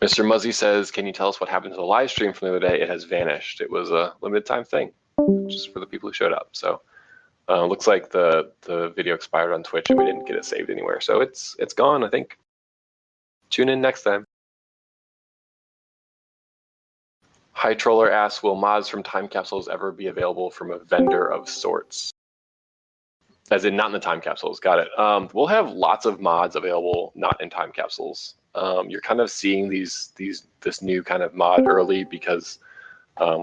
Mr. Muzzy says, can you tell us what happened to the live stream from the other day? It has vanished. It was a limited time thing, just for the people who showed up. So looks like the video expired on Twitch and we didn't get it saved anywhere. So it's gone, I think. Tune in next time. High Troller asks, will mods from time capsules ever be available from a vendor of sorts? As in not in the time capsules, got it. We'll have lots of mods available not in time capsules. You're kind of seeing this new kind of mod early because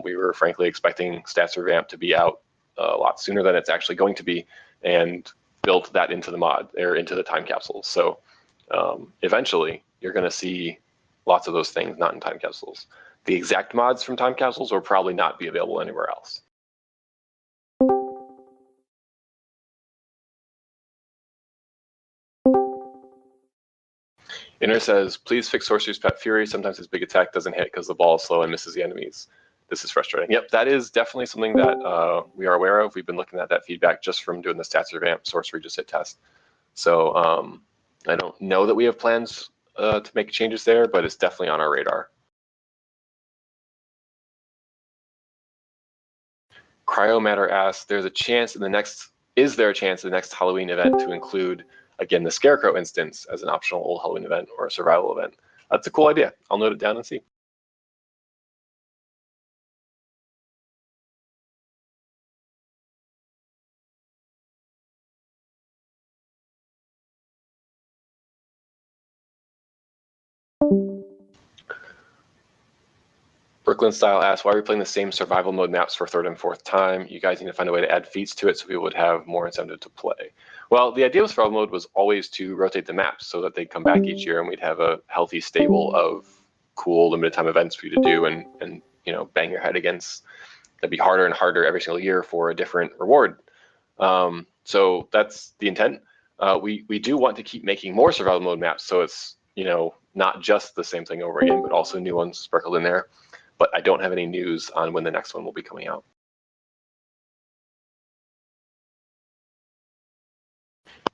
we were frankly expecting Stats Revamp to be out a lot sooner than it's actually going to be, and built that into the mod or into the time capsules. So eventually you're going to see lots of those things not in time capsules. The exact mods from time capsules will probably not be available anywhere else. Inner says, please fix Sorcerer's Pet Fury. Sometimes his big attack doesn't hit because the ball is slow and misses the enemies. This is frustrating. Yep, that is definitely something that we are aware of. We've been looking at that feedback just from doing the Stats Revamp Sorcery Just Hit test. So I don't know that we have plans to make changes there, but it's definitely on our radar. Cryomatter asks, is there a chance in the next Halloween event to include, again, the Scarecrow instance as an optional old Halloween event or a survival event? That's a cool idea. I'll note it down and see. Brooklyn Style asks, why are we playing the same survival mode maps for third and fourth time? You guys need to find a way to add feats to it so people would have more incentive to play. Well, the idea with survival mode was always to rotate the maps so that they'd come back each year and we'd have a healthy stable of cool limited time events for you to do and bang your head against. That'd be harder and harder every single year for a different reward. So that's the intent. We do want to keep making more survival mode maps so it's not just the same thing over again, but also new ones sprinkled in there. But I don't have any news on when the next one will be coming out.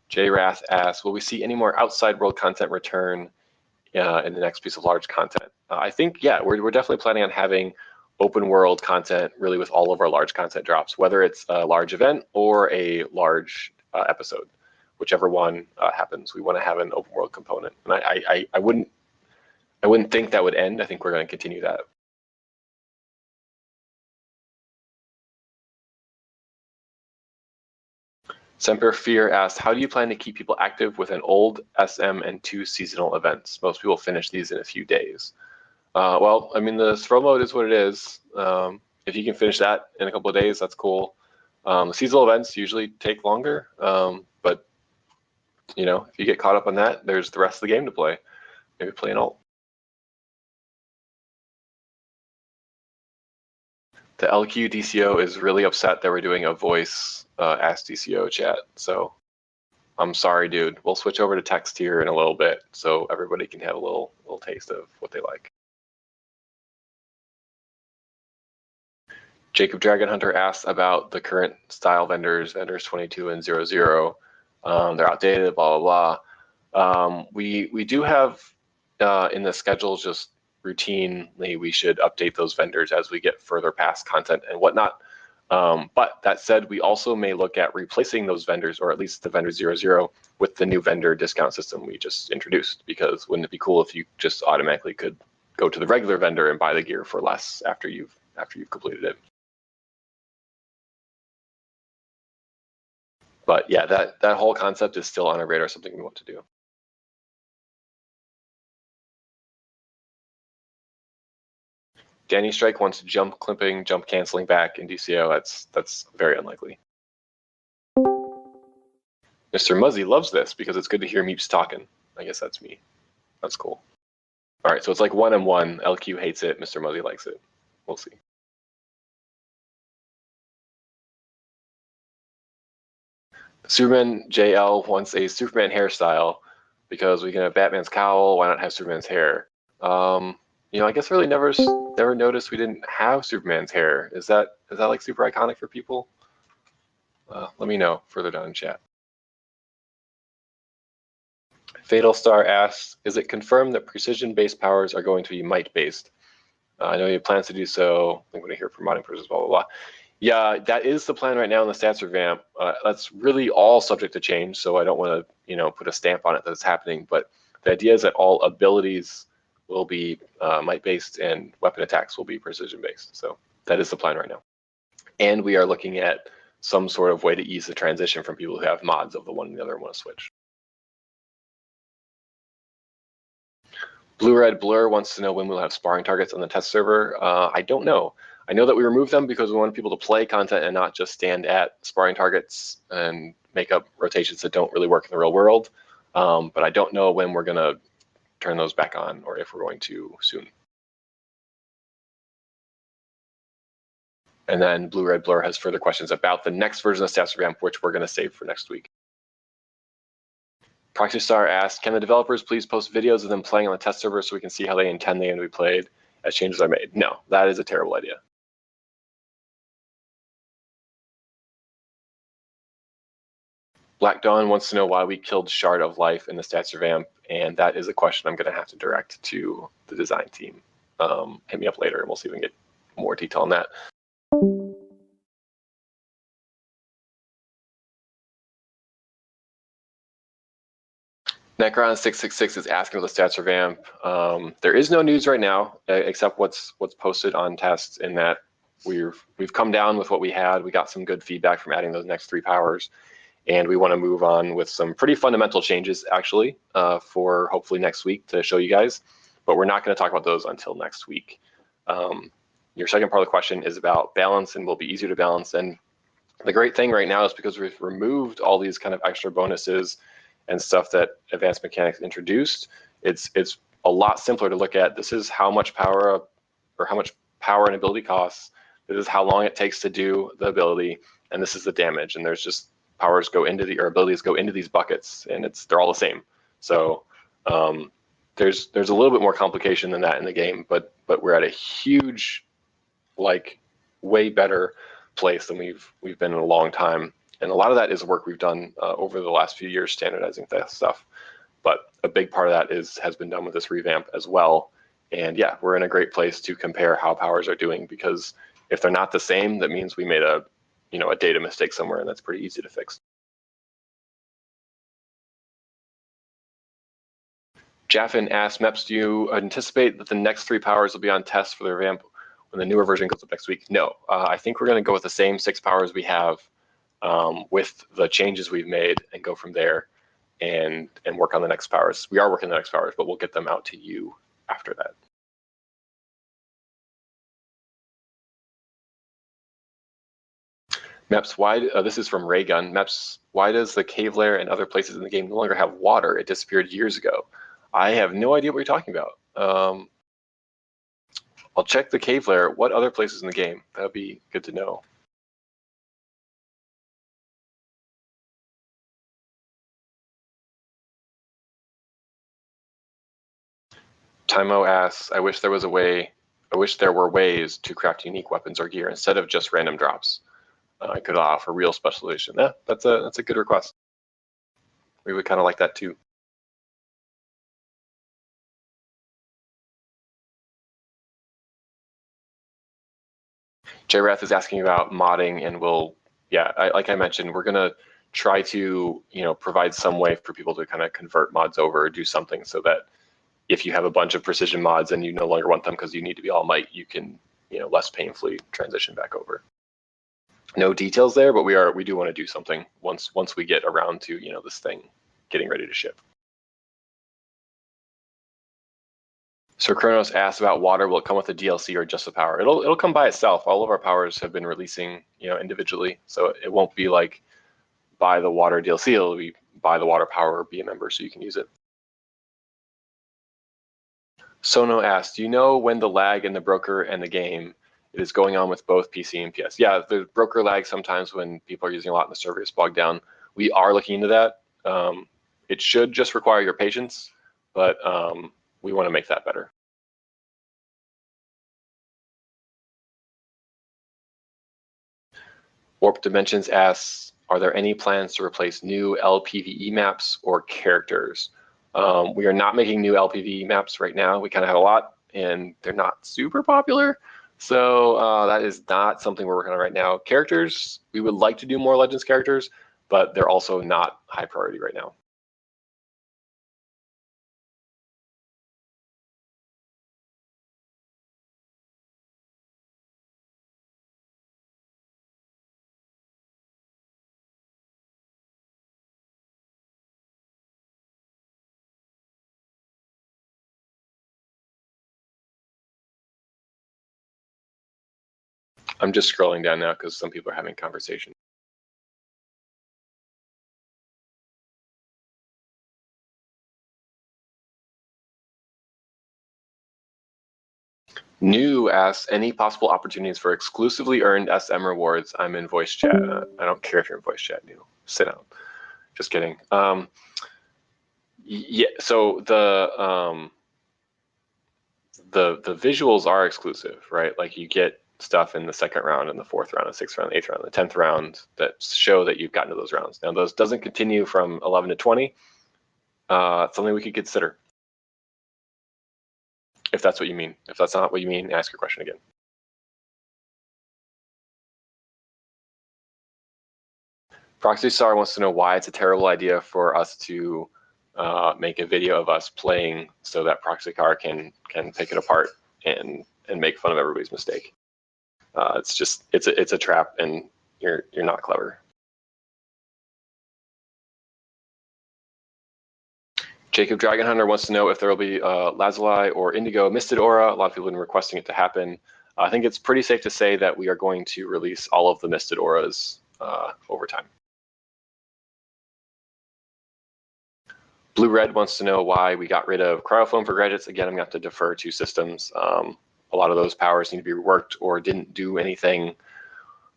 Jay Rath asks, will we see any more outside world content return in the next piece of large content? I think, yeah, we're definitely planning on having open world content really with all of our large content drops, whether it's a large event or a large episode, whichever one happens. We want to have an open world component. And I wouldn't think that would end. I think we're going to continue that. Semper Fear asked, how do you plan to keep people active with an old SM and 2 seasonal events? Most people finish these in a few days. Well, I mean, the throw mode is what it is. If you can finish that in a couple of days, that's cool. The seasonal events usually take longer, but if you get caught up on that, there's the rest of the game to play. Maybe play an alt. The LQ DCO is really upset that we're doing a voice Ask DCO chat. So I'm sorry, dude. We'll switch over to text here in a little bit so everybody can have a little taste of what they like. Jacob Dragon Hunter asks about the current style vendors 22 and 00. They're outdated, blah, blah, blah. We do have in the schedules just routinely we should update those vendors as we get further past content and whatnot. But that said, we also may look at replacing those vendors, or at least the vendor 00, with the new vendor discount system we just introduced, because wouldn't it be cool if you just automatically could go to the regular vendor and buy the gear for less after you've completed it. But yeah, that whole concept is still on our radar, something we want to do. Danny Strike wants jump clipping, jump canceling back in DCO. That's very unlikely. Mr. Muzzy loves this because it's good to hear Meeps talking. I guess that's me. That's cool. All right, so it's like 1-on-1. LQ hates it. Mr. Muzzy likes it. We'll see. Superman JL wants a Superman hairstyle because we can have Batman's cowl. Why not have Superman's hair? I guess I really never noticed we didn't have Superman's hair. Is that like super iconic for people? Let me know further down in chat. I Fatal Star asks, is it confirmed that precision-based powers are going to be might-based? I know you have plans to do so. I'm going to hear from modding persons, blah, blah, blah. Yeah, that is the plan right now in the stats revamp. That's really all subject to change, so I don't want to, put a stamp on it that it's happening. But the idea is that all abilities will be might-based and weapon attacks will be precision-based. So that is the plan right now. And we are looking at some sort of way to ease the transition from people who have mods of the one and the other and want to switch. Blue Red Blur wants to know when we'll have sparring targets on the test server. I don't know. I know that we removed them because we wanted people to play content and not just stand at sparring targets and make up rotations that don't really work in the real world. But I don't know when we're going to turn those back on or if we're going to soon. And then Blue Red Blur has further questions about the next version of Stats Revamp, which we're going to save for next week. Proxy Star asks, can the developers please post videos of them playing on the test server so we can see how they intend they to be played as changes are made? No, that is a terrible idea. Black Dawn wants to know why we killed Shard of Life in the Stats Revamp, and that is a question I'm going to have to direct to the design team. Hit me up later and we'll see if we can get more detail on that. Necron666 is asking about the stats revamp. There is no news right now except what's posted on tests, in that we've come down with what we had. We got some good feedback from adding those next 3 powers, and we want to move on with some pretty fundamental changes actually for hopefully next week to show you guys. But we're not going to talk about those until next week. Your second part of the question is about balance and will be easier to balance. And the great thing right now is because we've removed all these kind of extra bonuses and stuff that Advanced Mechanics introduced, it's a lot simpler to look at. This is how much power an ability costs. This is how long it takes to do the ability, and this is the damage. And there's just powers go into or abilities go into these buckets, and they're all the same. So there's a little bit more complication than that in the game, but we're at a huge, way better place than we've been in a long time. And a lot of that is work we've done over the last few years standardizing that stuff. But a big part of that has been done with this revamp as well. And yeah, we're in a great place to compare how powers are doing, because if they're not the same, that means we made a data mistake somewhere, and that's pretty easy to fix. Jaffin asks, Mepps, do you anticipate that the next 3 powers will be on test for the revamp when the newer version goes up next week? No, I think we're going to go with the same 6 powers we have with the changes we've made and go from there and work on the next powers. We are working on the next powers, but we'll get them out to you after that. Mepps, this is from Raygun. Mepps, why does the cave lair and other places in the game no longer have water? It disappeared years ago. I have no idea what you're talking about. I'll check the cave lair. What other places in the game? That would be good to know. Timo asks, I wish there were ways to craft unique weapons or gear instead of just random drops. I could offer real specialization. Yeah, that's a good request. We would kind of like that too. JRath is asking about modding, and like I mentioned, we're gonna try to provide some way for people to kind of convert mods over or do something so that if you have a bunch of precision mods and you no longer want them because you need to be all might, you can less painfully transition back over. No details there, but we do want to do something once we get around to this thing getting ready to ship. So Kronos asked about water. Will it come with the DLC or just the power? It'll come by itself. All of our powers have been releasing individually, so it won't be like buy the water DLC. It'll be buy the water power, be a member so you can use it. Sono asked, do you know when the lag in the broker and the game is going on with both PC and PS? Yeah, the broker lag sometimes when people are using a lot and the server is bogged down. We are looking into that. It should just require your patience, but we want to make that better. Warp Dimensions asks, are there any plans to replace new LPVE maps or characters? We are not making new LPV maps right now. We kind of have a lot, and they're not super popular. So that is not something we're working on right now. Characters, we would like to do more Legends characters, but they're also not high priority right now. I'm just scrolling down now because some people are having conversation. New asks, any possible opportunities for exclusively earned SM rewards? I'm in voice chat. I don't care if you're in voice chat, New. Sit down. Just kidding. Yeah, so the visuals are exclusive, right? Like you get stuff in the second round and the fourth round, the sixth round, the eighth round, the 10th round that show that you've gotten to those rounds. Now those doesn't continue from 11 to 20. It's something we could consider. If that's what you mean. If that's not what you mean, ask your question again. Proxy Star wants to know why it's a terrible idea for us to make a video of us playing so that Proxy Car can pick it apart and make fun of everybody's mistake. It's a trap, and you're not clever. Jacob Dragon Hunter wants to know if there will be Lazuli or Indigo Misted Aura. A lot of people have been requesting it to happen. I think it's pretty safe to say that we are going to release all of the Misted Auras over time. Blue Red wants to know why we got rid of Cryofoam for graduates. Again, I'm going to have to defer to systems. A lot of those powers need to be reworked or didn't do anything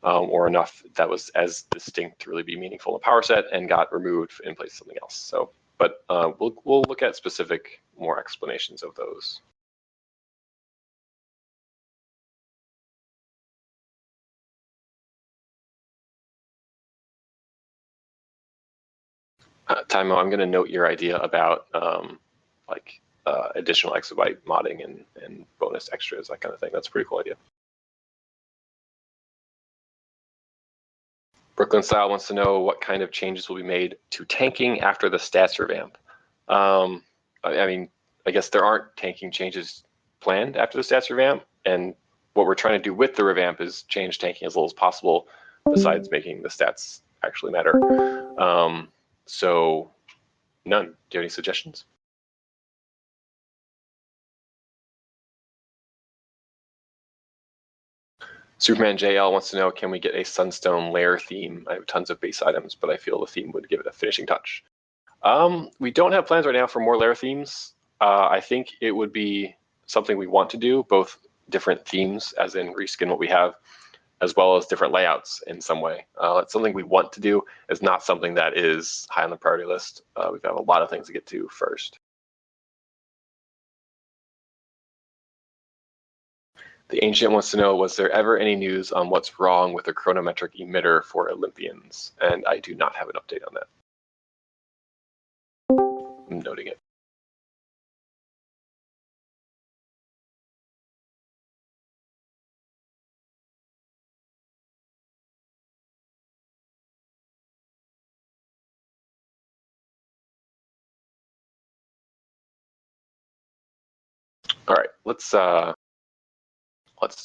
or enough that was as distinct to really be meaningful in the power set and got removed in place of something else. So, but we'll look at specific more explanations of those. Timo, I'm going to note your idea about additional exabyte modding and bonus extras, that kind of thing. That's a pretty cool idea. Brooklyn Style wants to know what kind of changes will be made to tanking after the stats revamp. I mean, I guess there aren't tanking changes planned after the stats revamp, and what we're trying to do with the revamp is change tanking as little as possible, besides making the stats actually matter. So none. Do you have any suggestions? Superman JL wants to know, can we get a Sunstone lair theme? I have tons of base items, but I feel the theme would give it a finishing touch. We don't have plans right now for more lair themes. I think it would be something we want to do, both different themes, as in reskin what we have, as well as different layouts in some way. It's something we want to do. It's not something that is high on the priority list. We've got a lot of things to get to first. The Ancient wants to know, was there ever any news on what's wrong with the chronometric emitter for Olympians? And I do not have an update on that. I'm noting it. All right, let's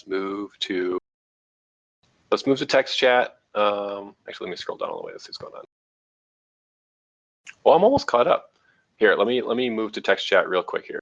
move to text chat. Actually, let me scroll down all the way to see what's going on. Well, I'm almost caught up. Here, let me move to text chat real quick here.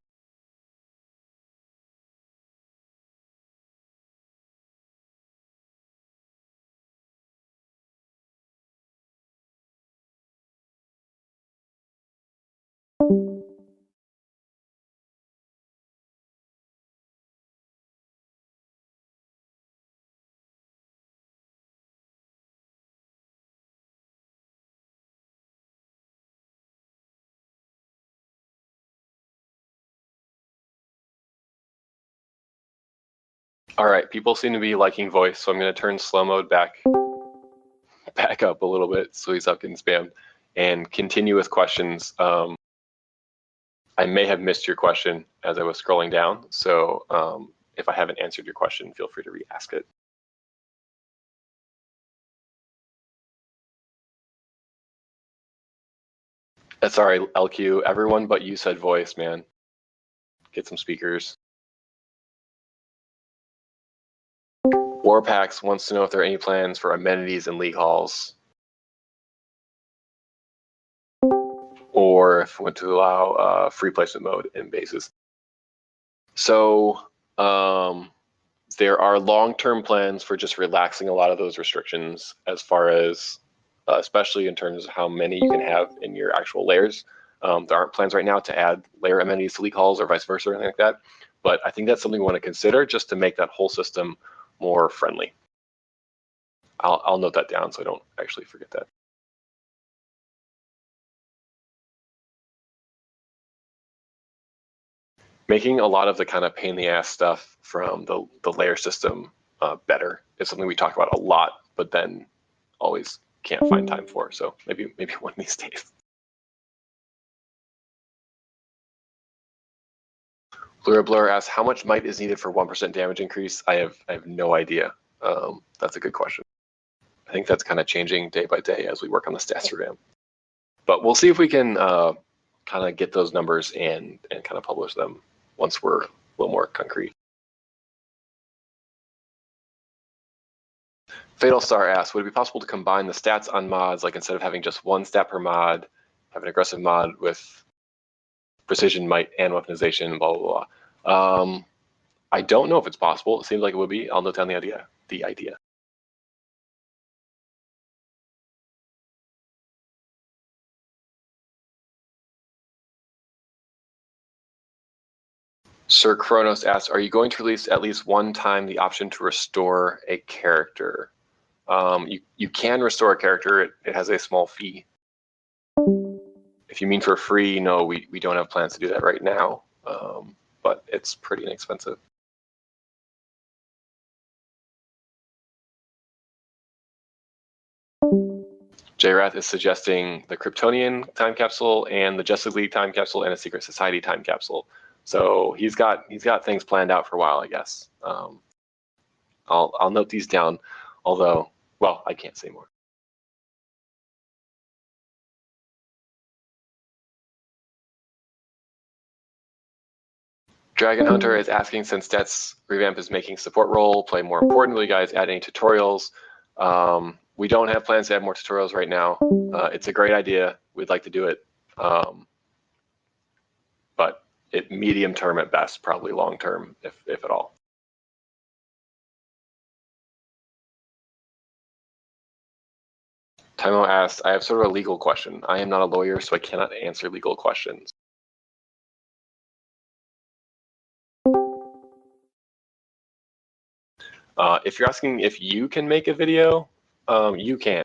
All right, people seem to be liking voice, so I'm going to turn slow mode back up a little bit so he's not getting spammed, and continue with questions. I may have missed your question as I was scrolling down, so if I haven't answered your question, feel free to re-ask it. Sorry, LQ, everyone but you said voice, man. Get some speakers. Warpax wants to know if there are any plans for amenities in league halls, or if we want to allow free placement mode in bases. So there are long-term plans for just relaxing a lot of those restrictions as far as, especially in terms of how many you can have in your actual layers. There aren't plans right now to add layer amenities to league halls or vice versa or anything like that. But I think that's something we want to consider just to make that whole system more friendly. I'll note that down so I don't actually forget that. Making a lot of the kind of pain in the ass stuff from the layer system better is something we talk about a lot, but then always can't find time for. So maybe one of these days. Blur asks, how much might is needed for 1% damage increase? I have no idea. That's a good question. I think that's kind of changing day by day as we work on the stats revamp. But we'll see if we can kind of get those numbers and kind of publish them once we're a little more concrete. Fatal Star asks, would it be possible to combine the stats on mods, like instead of having just one stat per mod, have an aggressive mod with precision, might, and weaponization, blah, blah, blah. I don't know if it's possible. It seems like it would be. I'll note down the idea. Sir Kronos asks, are you going to release at least one time the option to restore a character? You can restore a character. It has a small fee. If you mean for free, no, we don't have plans to do that right now, but it's pretty inexpensive. JRath is suggesting the Kryptonian time capsule and the Justice League time capsule and a Secret Society time capsule. So he's got things planned out for a while, I guess. I'll note these down, although, well, I can't say more. Dragon Hunter is asking, since Stats Revamp is making support role play more important, will you guys add any tutorials? We don't have plans to add more tutorials right now. It's a great idea. We'd like to do it. But medium term at best, probably long term, if at all. Timo asked, I have sort of a legal question. I am not a lawyer, so I cannot answer legal questions. If you're asking if you can make a video, you can.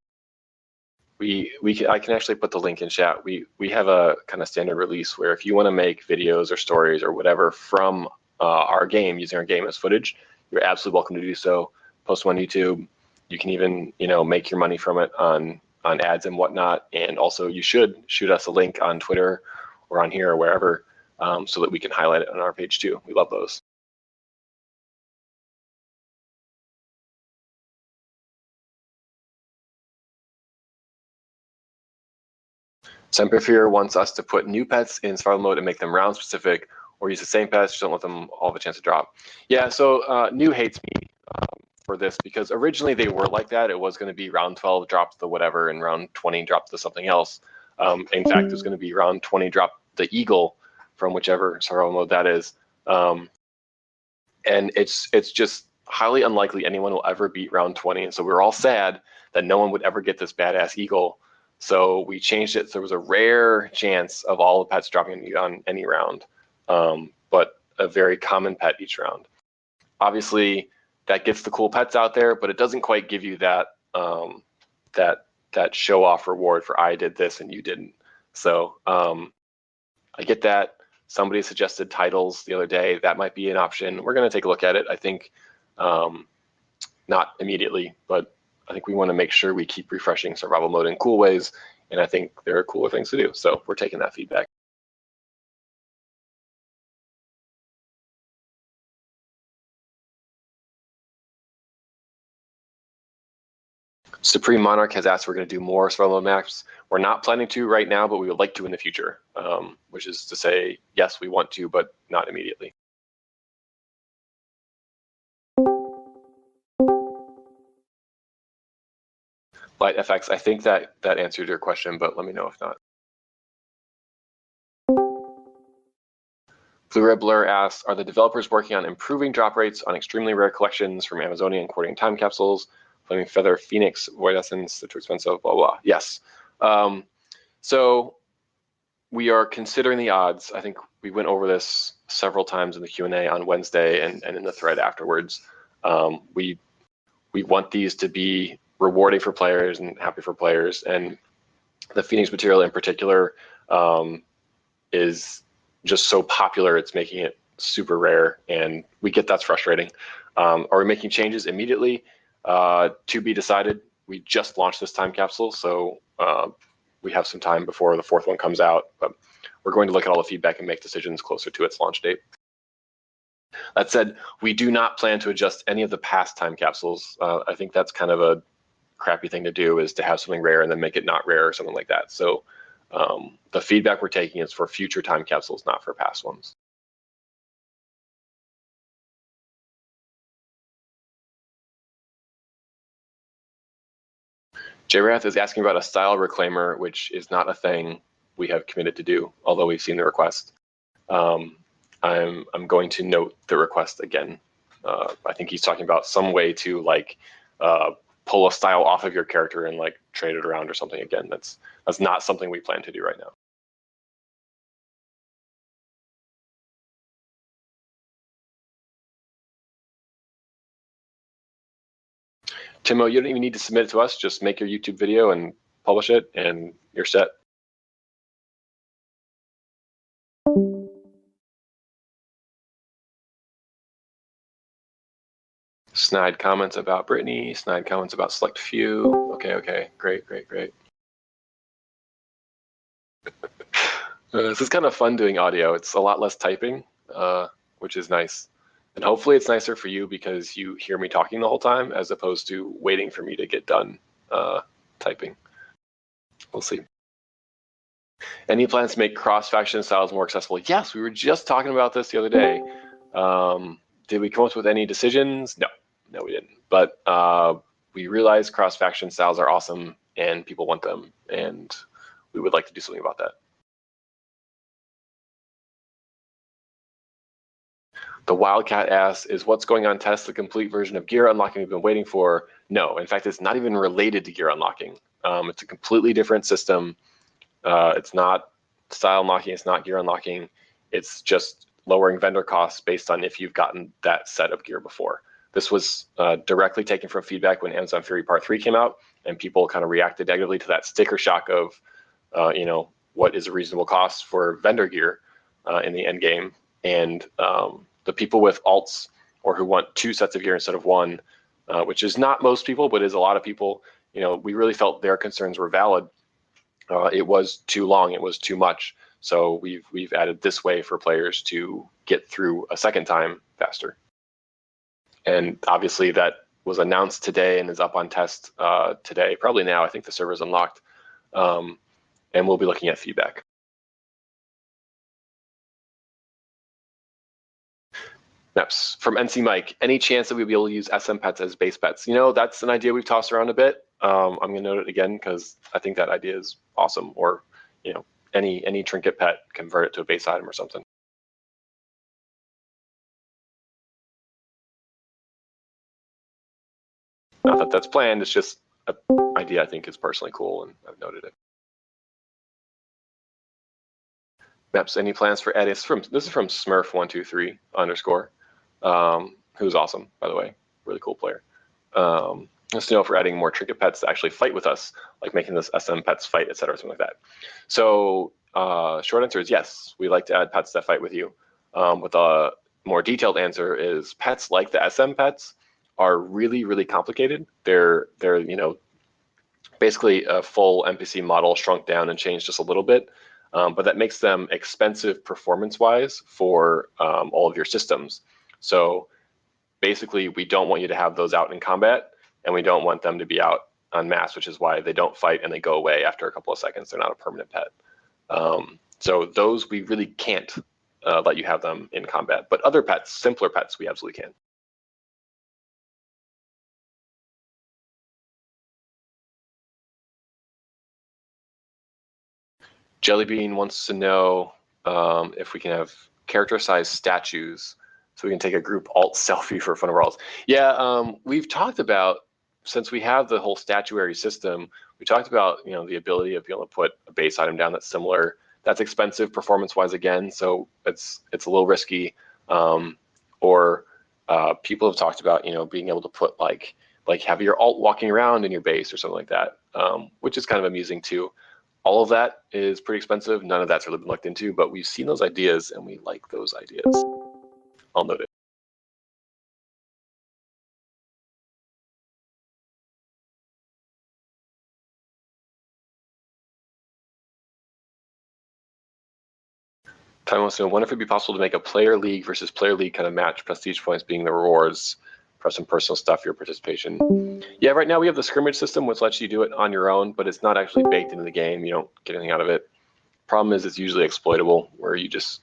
I can actually put the link in chat. We have a kind of standard release where if you want to make videos or stories or whatever from our game, using our game as footage, you're absolutely welcome to do so. Post them on YouTube. You can even make your money from it on ads and whatnot. And also, you should shoot us a link on Twitter or on here or wherever, so that we can highlight it on our page too. We love those. Semperfear wants us to put new pets in survival mode and make them round specific, or use the same pets, just don't let them all have a chance to drop. Yeah, so New hates me for this, because originally they were like that. It was going to be round 12 drop the whatever, and round 20 drop the something else. In fact, it was going to be round 20 drop the eagle from whichever survival mode that is. And it's just highly unlikely anyone will ever beat round 20. And so we were all sad that no one would ever get this badass eagle. So we changed it so there was a rare chance of all the pets dropping on any round, but a very common pet each round. Obviously, that gets the cool pets out there, but it doesn't quite give you that that show-off reward for I did this and you didn't. So I get that. Somebody suggested titles the other day. That might be an option. We're going to take a look at it. I think not immediately, but I think we want to make sure we keep refreshing survival mode in cool ways, and I think there are cooler things to do. So we're taking that feedback. Supreme Monarch has asked if we're going to do more survival mode maps. We're not planning to right now, but we would like to in the future, which is to say, yes, we want to, but not immediately. Light FX, I think that answered your question, but let me know if not. Blue Red Blur asks, are the developers working on improving drop rates on extremely rare collections from Amazonian quartering time capsules? Flaming Feather, Phoenix, Void Essence, they're too expensive, blah, blah. Yes. So we are considering the odds. I think we went over this several times in the Q&A on Wednesday and in the thread afterwards. We want these to be rewarding for players and happy for players. And the Phoenix material in particular is just so popular, it's making it super rare, and we get that's frustrating. Are we making changes immediately? To be decided. We just launched this time capsule, so we have some time before the fourth one comes out, but we're going to look at all the feedback and make decisions closer to its launch date. That said, we do not plan to adjust any of the past time capsules. I think that's kind of a crappy thing to do, is to have something rare and then make it not rare or something like that. So the feedback we're taking is for future time capsules, not for past ones. JRath is asking about a style reclaimer, which is not a thing we have committed to do, although we've seen the request. I'm going to note the request again. I think he's talking about some way to like pull a style off of your character and like trade it around or something. Again, that's not something we plan to do right now. Timo, you don't even need to submit it to us. Just make your YouTube video and publish it, and you're set. Snide comments about Brittany. Snide comments about select few. Okay, great. This is kind of fun doing audio. It's a lot less typing, which is nice. And hopefully it's nicer for you because you hear me talking the whole time as opposed to waiting for me to get done typing. We'll see. Any plans to make cross-faction styles more accessible? Yes, we were just talking about this the other day. Did we come up with any decisions? No, we didn't. But we realized cross-faction styles are awesome and people want them, and we would like to do something about that. The Wildcat asks, is what's going on test the complete version of gear unlocking we've been waiting for? No, in fact, it's not even related to gear unlocking. It's a completely different system. It's not style unlocking, it's not gear unlocking. It's just lowering vendor costs based on if you've gotten that set of gear before. This was directly taken from feedback when Amazon Fury Part 3 came out, and people kind of reacted negatively to that sticker shock of, what is a reasonable cost for vendor gear in the end game. And the people with alts or who want 2 sets of gear instead of 1, which is not most people, but is a lot of people, we really felt their concerns were valid. It was too long, it was too much. So we've added this way for players to get through a second time faster. And obviously that was announced today and is up on test today, probably now. I think the server is unlocked. And we'll be looking at feedback. Mepps from NC Mike, any chance that we'd be able to use SM pets as base pets? That's an idea we've tossed around a bit. I'm going to note it again because I think that idea is awesome. Or, any trinket pet, convert it to a base item or something. Not that that's planned, it's just an idea I think is personally cool, and I've noted it. Mepps, any plans for edits? This is from Smurf123 _ who's awesome, by the way, really cool player. Let's know if we're adding more trinket pets to actually fight with us, like making this SM pets fight, etc., something like that. So short answer is yes, we like to add pets that fight with you. But the more detailed answer is pets like the SM pets are really, really complicated. They're basically a full NPC model shrunk down and changed just a little bit. But that makes them expensive performance-wise for all of your systems. So basically, we don't want you to have those out in combat, and we don't want them to be out mass, which is why they don't fight and they go away after a couple of seconds. They're not a permanent pet. So those we really can't let you have them in combat. But other pets, simpler pets, we absolutely can. Jellybean wants to know if we can have character-sized statues so we can take a group alt selfie for fun overalls. Yeah, we've talked about, since we have the whole statuary system, we talked about the ability of being able to put a base item down that's similar. That's expensive performance-wise again, so it's a little risky. Or people have talked about being able to put like have your alt walking around in your base or something like that, which is kind of amusing too. All of that is pretty expensive. None of that's really been looked into, but we've seen those ideas and we like those ideas. I'll note it. Time wants to know, wonder if it'd be possible to make a player league versus player league kind of match, prestige points being the rewards for some personal stuff for your participation. Yeah, right now we have the scrimmage system, which lets you do it on your own, but it's not actually baked into the game. You don't get anything out of it. Problem is it's usually exploitable, where you just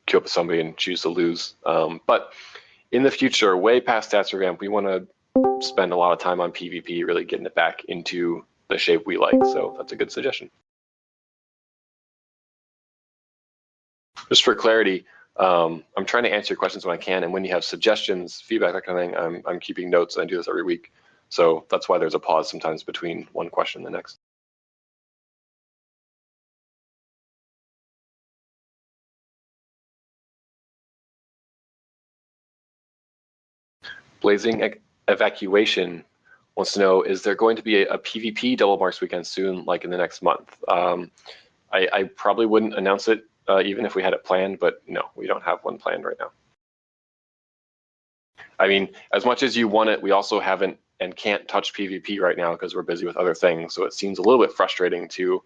queue up with somebody and choose to lose. But in the future, way past stats revamp, we want to spend a lot of time on PvP, really getting it back into the shape we like. So that's a good suggestion. Just for clarity, I'm trying to answer your questions when I can, and when you have suggestions, feedback, that kind of thing, I'm keeping notes, and I do this every week. So that's why there's a pause sometimes between one question and the next. Blazing Evacuation wants to know, is there going to be a PvP double marks weekend soon, like in the next month? I probably wouldn't announce it even if we had it planned, but no, we don't have one planned right now. I mean, as much as you want it, we also haven't and can't touch PvP right now because we're busy with other things. So it seems a little bit frustrating to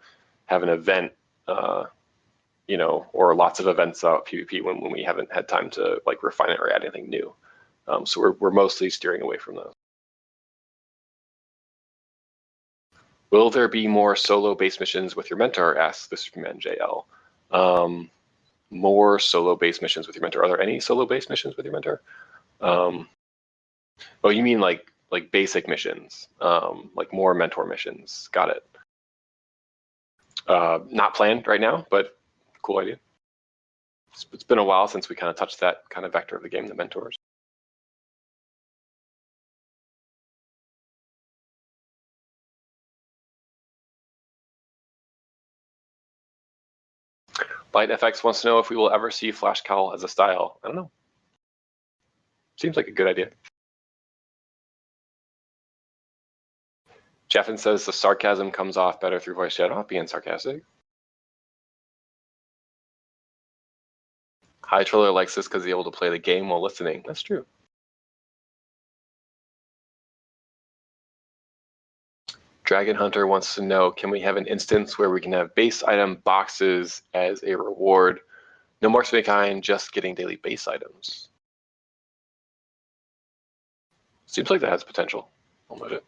have an event, or lots of events about PvP when we haven't had time to like refine it or add anything new. So we're mostly steering away from those. Will there be more solo base missions with your mentor? Asks the Superman JL. More solo base missions with your mentor. Are there any solo base missions with your mentor? Oh, you mean like basic missions, like more mentor missions? Got it. Not planned right now, but cool idea. It's been a while since we kind of touched that kind of vector of the game, the mentors. ByteFX wants to know if we will ever see Flash Cowl as a style. I don't know. Seems like a good idea. Jeffin says the sarcasm comes off better through voice chat. I'm not being sarcastic. High Troller likes this because he's able to play the game while listening. That's true. Dragon Hunter wants to know, can we have an instance where we can have base item boxes as a reward? No marks of any kind, just getting daily base items. Seems like that has potential. I'll note it.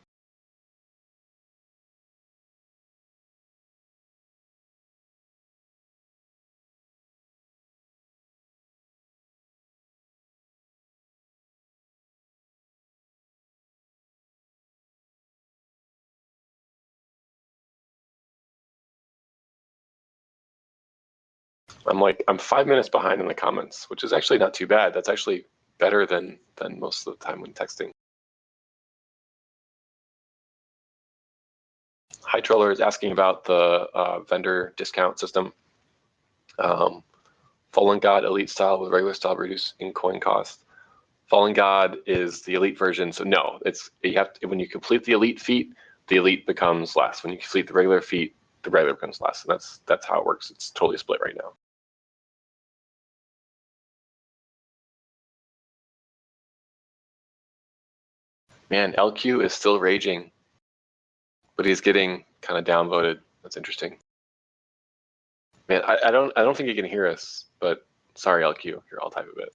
I'm 5 minutes behind in the comments, which is actually not too bad. That's actually better than most of the time when texting. High Troller is asking about the vendor discount system. Fallen God Elite style with regular style reducing coin cost. Fallen God is the elite version, so no, when you complete the elite feat, the elite becomes less. When you complete the regular feat, the regular becomes less, and that's how it works. It's totally split right now. Man, LQ is still raging, but he's getting kind of downvoted. That's interesting. Man, I don't think he can hear us, but sorry, LQ. Here, I'll type a bit.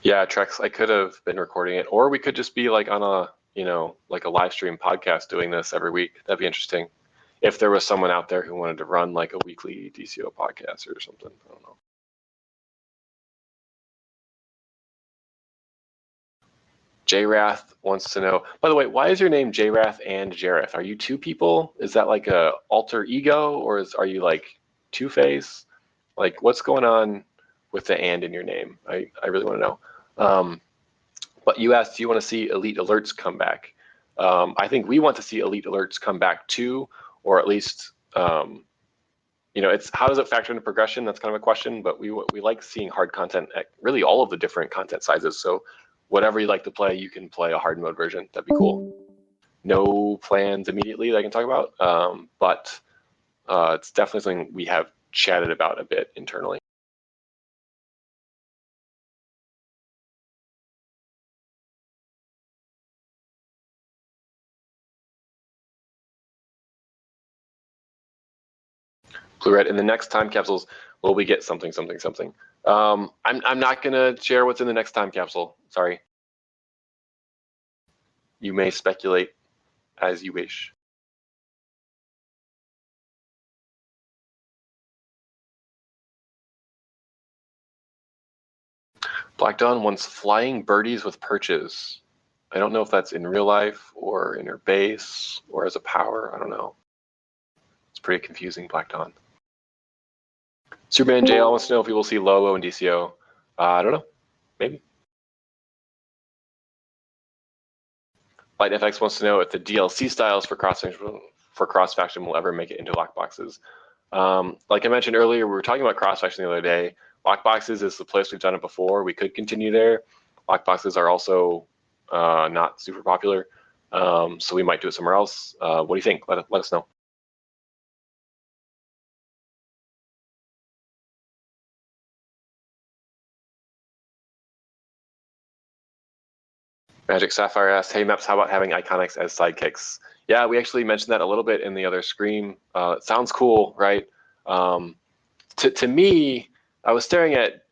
Yeah, Trex, I could have been recording it, or we could just be like on a, like a live stream podcast doing this every week. That'd be interesting. If there was someone out there who wanted to run like a weekly DCO podcast or something, I don't know. JWrath wants to know, by the way, why is your name JWrath and Jareth? Are you two people? Is that like a alter ego, or are you like Two-Face? Like, what's going on with the and in your name? I really want to know. But you asked, do you want to see Elite Alerts come back? I think we want to see Elite Alerts come back too, or at least, it's how does it factor into progression? That's kind of a question, but we like seeing hard content at really all of the different content sizes. So whatever you like to play, you can play a hard mode version. That'd be cool. No plans immediately that I can talk about, but it's definitely something we have chatted about a bit internally. Blue Red, in the next time capsules, will we get something? I'm not gonna share what's in the next time capsule. Sorry. You may speculate as you wish. Black Dawn wants flying birdies with perches. I don't know if that's in real life or in her base or as a power. I don't know. It's pretty confusing, Black Dawn. Superman JL wants to know if we will see Lobo and DCO. I don't know. Maybe. Light FX wants to know if the DLC styles for cross faction will ever make it into lockboxes. Like I mentioned earlier, we were talking about cross faction the other day. Lockboxes is the place we've done it before. We could continue there. Lockboxes are also not super popular, so we might do it somewhere else. What do you think? Let us know. Magic Sapphire asked, hey Mepps, how about having iconics as sidekicks? Yeah, we actually mentioned that a little bit in the other scream. It sounds cool, right? To me, I was staring at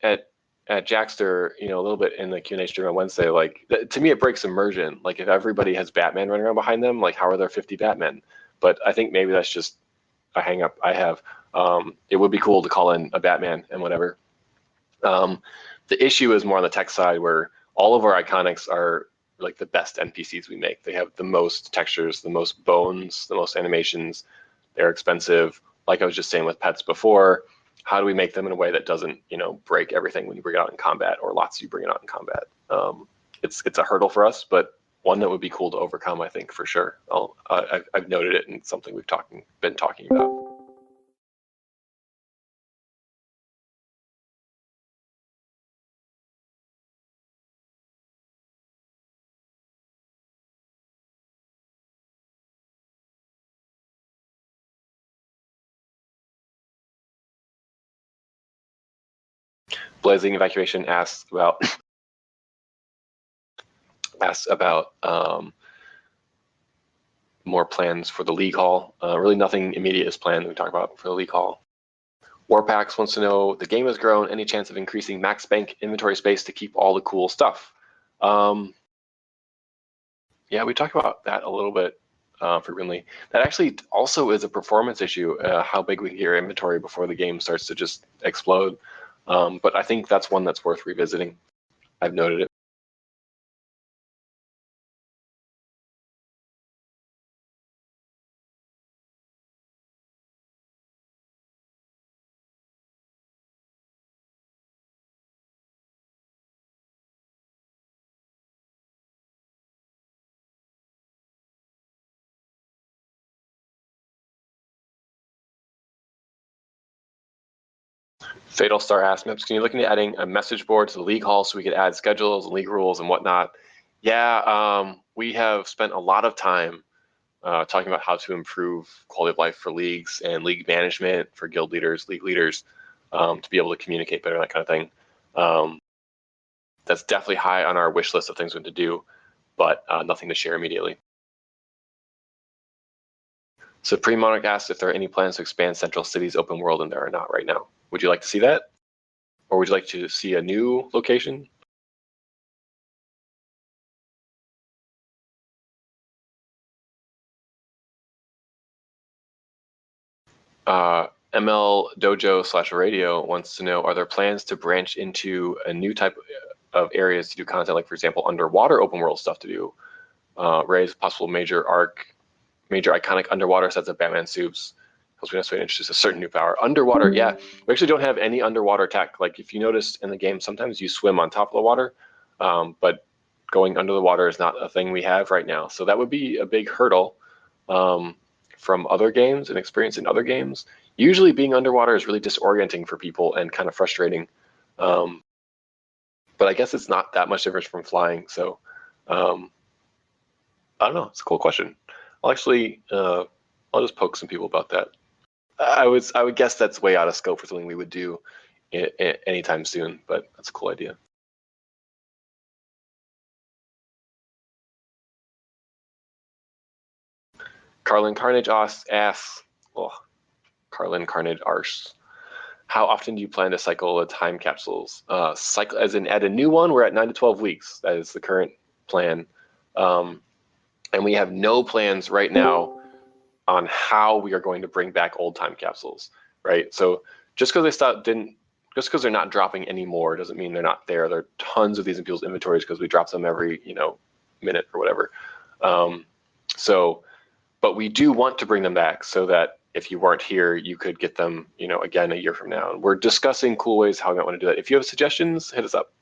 Jackster, a little bit in the Q&A stream on Wednesday. Like, to me, it breaks immersion. Like, if everybody has Batman running around behind them, like, how are there 50 Batmen? But I think maybe that's just a hang up I have. It would be cool to call in a Batman and whatever. The issue is more on the tech side, where all of our iconics are like the best NPCs we make. They have the most textures, the most bones, the most animations. They're expensive. Like I was just saying with pets before, how do we make them in a way that doesn't, break everything when you bring it out in combat, or lots of you bring it out in combat? It's a hurdle for us, but one that would be cool to overcome, I think, for sure. I've noted it, and something we've been talking about. Blazing Evacuation asks about more plans for the league hall. Really nothing immediate is planned we talk about for the league hall. Warpax wants to know, the game has grown, any chance of increasing max bank inventory space to keep all the cool stuff? Yeah, we talked about that a little bit frequently. That actually also is a performance issue, how big we can get your inventory before the game starts to just explode. But I think that's one that's worth revisiting. I've noted it. Fatal Star asked, Mepps, can you look into adding a message board to the league hall so we could add schedules and league rules and whatnot? Yeah, we have spent a lot of time talking about how to improve quality of life for leagues and league management for guild leaders, league leaders, to be able to communicate better, that kind of thing. That's definitely high on our wish list of things we have to do, but nothing to share immediately. Supreme Monarch asked if there are any plans to expand Central City's open world, and there are not right now. Would you like to see that? Or would you like to see a new location? ML Dojo / Radio wants to know, are there plans to branch into a new type of areas to do content, like, for example, underwater open world stuff to do? Raise possible major iconic underwater sets of Batman suits. Helps me necessarily introduce a certain new power. Underwater, yeah. We actually don't have any underwater tech. Like, if you notice in the game, sometimes you swim on top of the water, but going under the water is not a thing we have right now. So that would be a big hurdle from other games and experience in other games. Usually being underwater is really disorienting for people and kind of frustrating. But I guess it's not that much different from flying. So I don't know. It's a cool question. I'll actually, I'll just poke some people about that. I would guess that's way out of scope for something we would do anytime soon, but that's a cool idea. Carlin Carnage asks, Carlin Carnage asks, how often do you plan to cycle the time capsules? Cycle as in add a new one. We're at 9 to 12 weeks. That is the current plan, and we have no plans right now on how we are going to bring back old time capsules. Right. So just because they're not dropping anymore doesn't mean they're not there. There are tons of these in people's inventories because we drop them every minute or whatever. But we do want to bring them back so that if you weren't here, you could get them, again, a year from now. And we're discussing cool ways how we might want to do that. If you have suggestions, hit us up.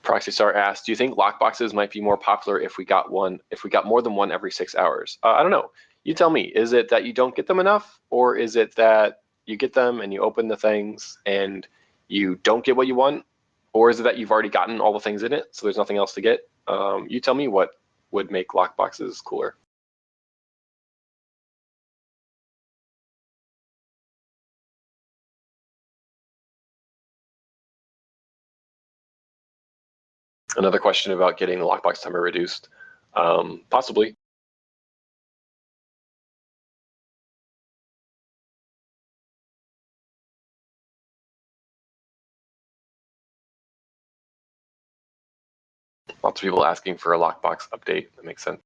Proxy Star asked, do you think lockboxes might be more popular if we got more than one every 6 hours? I don't know. You tell me. Is it that you don't get them enough, or is it that you get them and you open the things and you don't get what you want, or is it that you've already gotten all the things in it, so there's nothing else to get? You tell me what would make lockboxes cooler. Another question about getting the lockbox timer reduced. Possibly. Lots of people asking for a lockbox update. That makes sense.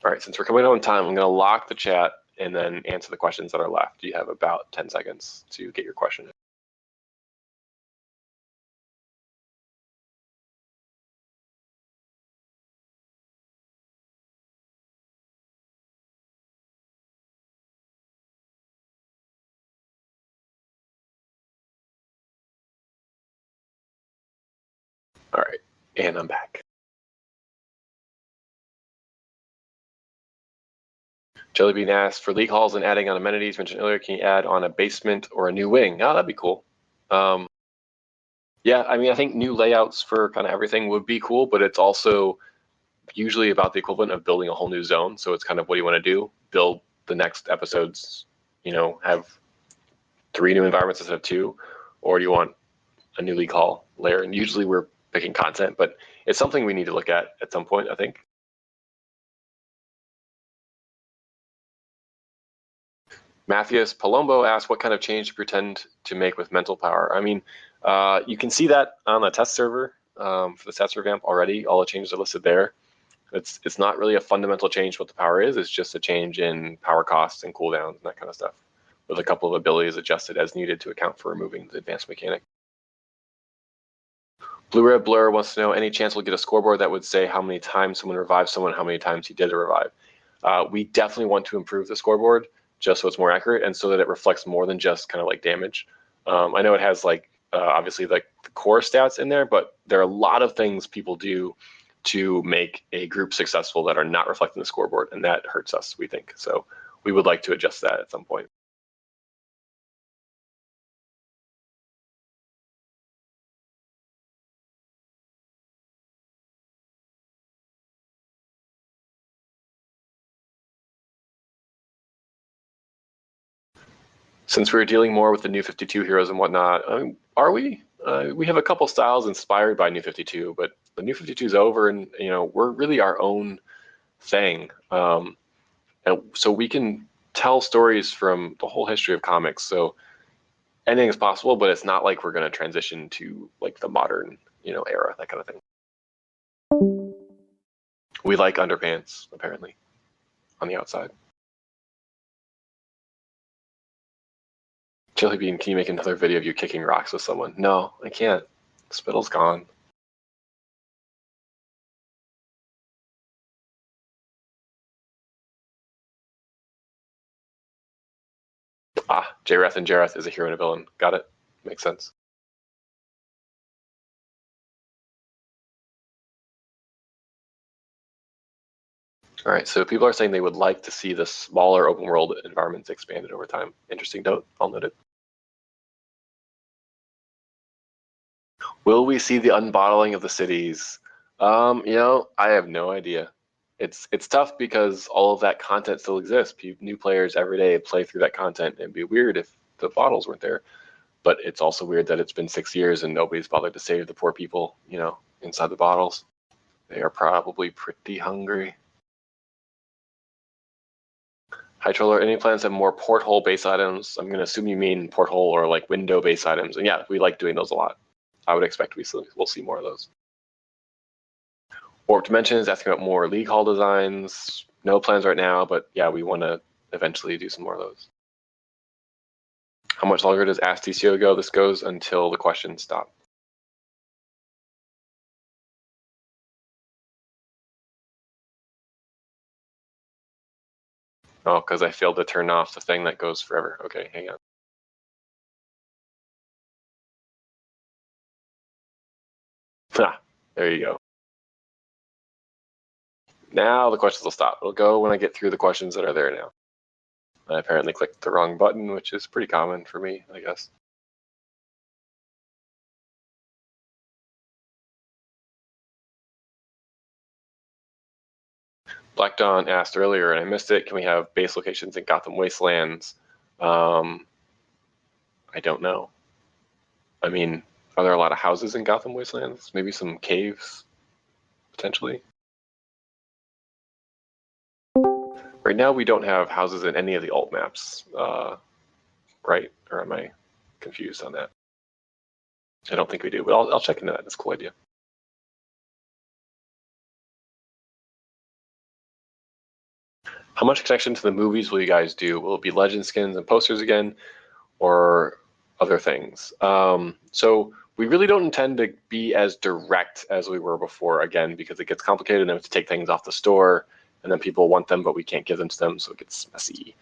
All right, since we're coming on time, I'm going to lock the chat and then answer the questions that are left. You have about 10 seconds to get your question. All right, and I'm back. Jellybean asked, for league halls and adding on amenities mentioned earlier, can you add on a basement or a new wing? Oh, that'd be cool. Yeah, I mean, I think new layouts for kind of everything would be cool, but it's also usually about the equivalent of building a whole new zone. So it's kind of, what do you want to do? Build the next episodes, have 3 new environments instead of 2, or do you want a new league hall layer? And usually we're picking content, but it's something we need to look at some point, I think. Matthias Palombo asked, what kind of change do you pretend to make with mental power? I mean, you can see that on the test server for the stats revamp already. All the changes are listed there. It's not really a fundamental change what the power is. It's just a change in power costs and cooldowns and that kind of stuff, with a couple of abilities adjusted as needed to account for removing the advanced mechanic. Blue Red Blur wants to know, any chance we'll get a scoreboard that would say how many times someone revived someone, how many times he did a revive? We definitely want to improve the scoreboard just so it's more accurate and so that it reflects more than just kind of like damage. I know it has obviously the core stats in there, but there are a lot of things people do to make a group successful that are not reflecting the scoreboard, and that hurts us, we think. So we would like to adjust that at some point. Since we're dealing more with the New 52 heroes and whatnot, are we? We have a couple styles inspired by New 52, but the New 52 is over, and we're really our own thing. And so we can tell stories from the whole history of comics. So anything is possible, but it's not like we're going to transition to like the modern, era, that kind of thing. We like underpants, apparently, on the outside. Chili Bean, can you make another video of you kicking rocks with someone? No, I can't. Spittle's gone. Ah, Jareth and Jareth is a hero and a villain. Got it. Makes sense. All right, so people are saying they would like to see the smaller open world environments expanded over time. Interesting note. I'll note it. Will we see the unbottling of the cities? I have no idea. It's tough because all of that content still exists. New players every day play through that content. It'd be weird if the bottles weren't there. But it's also weird that it's been 6 years and nobody's bothered to save the poor people, inside the bottles. They are probably pretty hungry. Hi, Troller. Any plans to have more porthole base items? I'm going to assume you mean porthole or like window base items. And yeah, we like doing those a lot. I would expect we'll see more of those. Warp Dimension is asking about more League Hall designs. No plans right now, but yeah, we want to eventually do some more of those. How much longer does Ask DCUO go? This goes until the questions stop. Oh, because I failed to turn off the thing that goes forever. Okay, hang on. Ah, there you go. Now the questions will stop. It'll go when I get through the questions that are there now. I apparently clicked the wrong button, which is pretty common for me, I guess. Black Dawn asked earlier, and I missed it, can we have base locations in Gotham Wastelands? I don't know. I mean, are there a lot of houses in Gotham Wastelands? Maybe some caves, potentially? Right now, we don't have houses in any of the alt maps, right? Or am I confused on that? I don't think we do, but I'll check into that. That's a cool idea. How much connection to the movies will you guys do? Will it be legend skins and posters again, or other things? So we really don't intend to be as direct as we were before, again, because it gets complicated and then we have to take things off the store, and then people want them, but we can't give them to them, so it gets messy.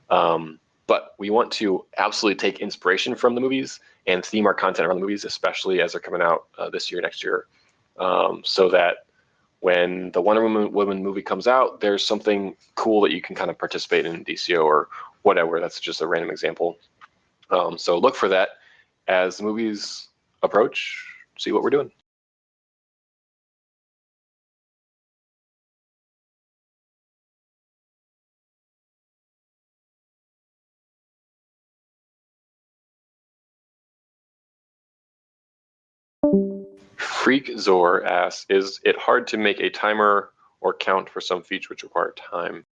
But we want to absolutely take inspiration from the movies and theme our content around the movies, especially as they're coming out this year, next year, so that when the Wonder Woman movie comes out, there's something cool that you can kind of participate in DCO or whatever. That's just a random example. So look for that as the movies approach, see what we're doing. Freak Zor asks, is it hard to make a timer or count for some features which require time?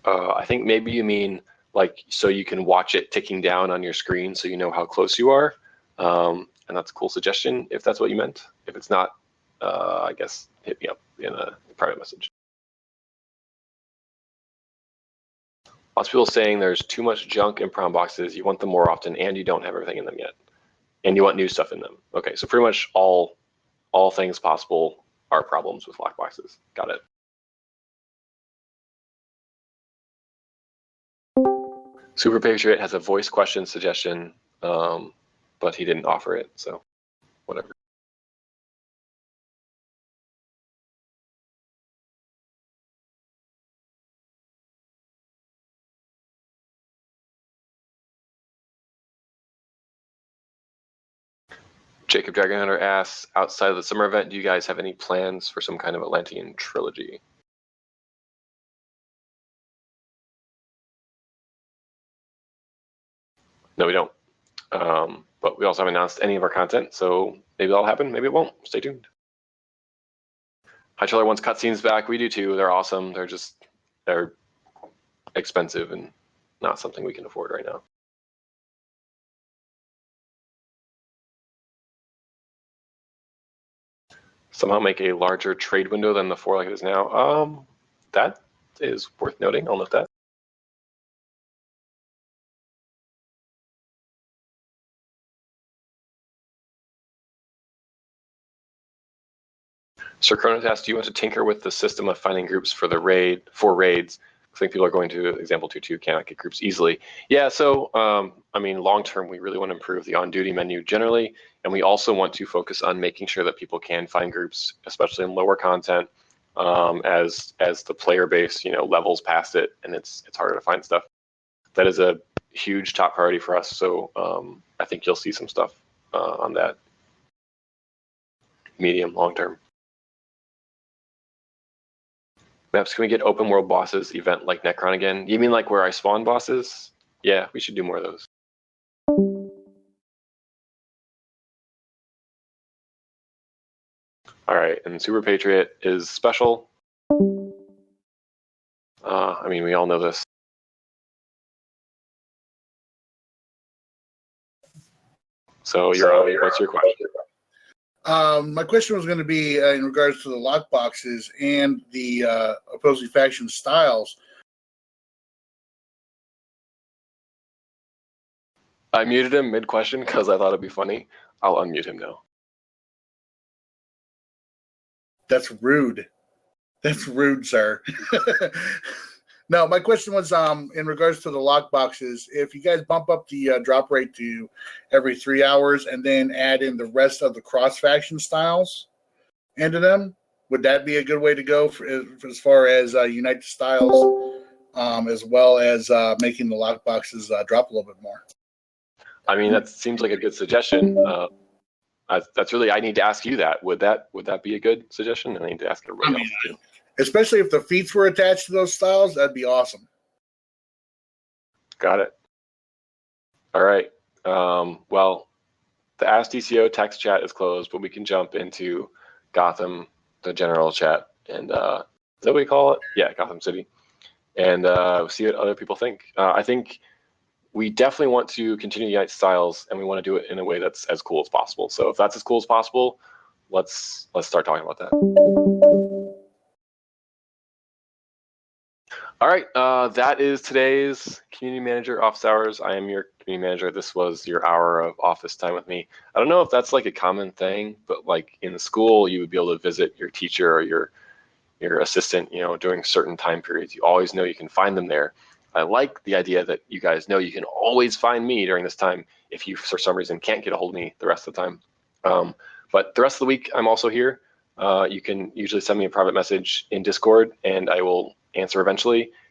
I think maybe you mean like so you can watch it ticking down on your screen so you know how close you are. And that's a cool suggestion if that's what you meant. If it's not, I guess hit me up in a private message. Lots of people saying there's too much junk in prom boxes. You want them more often, and you don't have everything in them yet, and you want new stuff in them. Okay, so pretty much all things possible are problems with lock boxes. Got it. Super Patriot has a voice question suggestion, but he didn't offer it, so whatever. Jacob Dragon Hunter asks, outside of the summer event, do you guys have any plans for some kind of Atlantean trilogy? No, we don't. But we also haven't announced any of our content, so maybe that'll happen, maybe it won't. Stay tuned. High Trailer wants cutscenes back. We do too. They're awesome. They're expensive and not something we can afford right now. Somehow make a larger trade window than the 4 like it is now. That is worth noting. I'll note that. Sir Cronus asked, do you want to tinker with the system of finding groups for the raids? I think people are going to example 2.2 cannot get groups easily. Yeah, so I mean, long term, we really want to improve the on-duty menu generally, and we also want to focus on making sure that people can find groups, especially in lower content, as the player base, levels past it, and it's harder to find stuff. That is a huge top priority for us. So I think you'll see some stuff on that medium long term. Mepps, can we get open world bosses event like Necron again? You mean like where I spawn bosses? Yeah, we should do more of those. All right, and Super Patriot is special. I mean, we all know this. So, what's your question? My question was going to be in regards to the lock boxes and the opposing faction styles. I muted him mid-question because I thought it'd be funny. I'll unmute him now. That's rude. That's rude, sir. No, my question was in regards to the lock boxes. If you guys bump up the drop rate to every 3 hours and then add in the rest of the cross-faction styles into them, would that be a good way to go for as far as unite the styles, as well as making the lock boxes drop a little bit more? I mean, that seems like a good suggestion. That's really, I need to ask you that. Would that be a good suggestion? I need to ask everybody else too. Especially if the feats were attached to those styles, that'd be awesome. Got it. All right. Well, the Ask DCO text chat is closed, but we can jump into Gotham, the general chat, and is that what we call it? Yeah, Gotham City, and see what other people think. I think we definitely want to continue to unite styles, and we want to do it in a way that's as cool as possible. So if that's as cool as possible, let's start talking about that. All right, that is today's community manager office hours. I am your community manager. This was your hour of office time with me. I don't know if that's like a common thing, but like in school, you would be able to visit your teacher or your assistant, during certain time periods. You always know you can find them there. I like the idea that you guys know you can always find me during this time if you, for some reason, can't get a hold of me the rest of the time. But the rest of the week, I'm also here. You can usually send me a private message in Discord, and I will answer eventually.